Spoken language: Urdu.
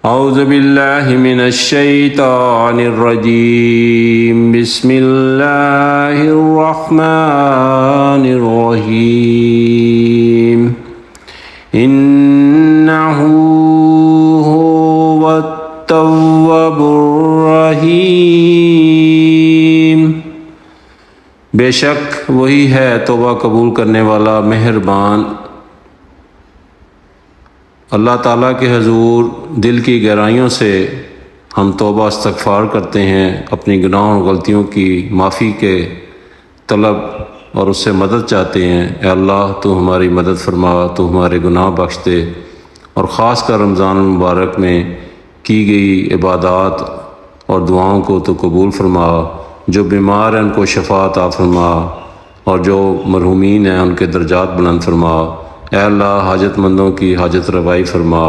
اعوذ باللہ من الشیطان الرجیم بسم اللہ الرحمن الرحیم انہ هو التواب الرحیم، بے شک وہی ہے توبہ قبول کرنے والا مہربان۔ اللہ تعالیٰ کے حضور دل کی گہرائیوں سے ہم توبہ استغفار کرتے ہیں، اپنی گناہوں اور غلطیوں کی معافی کے طلب اور اس سے مدد چاہتے ہیں۔ اے اللہ تو ہماری مدد فرما، تو ہمارے گناہ بخش دے، اور خاص کر رمضان المبارک میں کی گئی عبادات اور دعاؤں کو تو قبول فرما۔ جو بیمار ہیں ان کو شفا عطا فرما، اور جو مرحومین ہیں ان کے درجات بلند فرما۔ اے اللہ حاجت مندوں کی حاجت روائی فرما،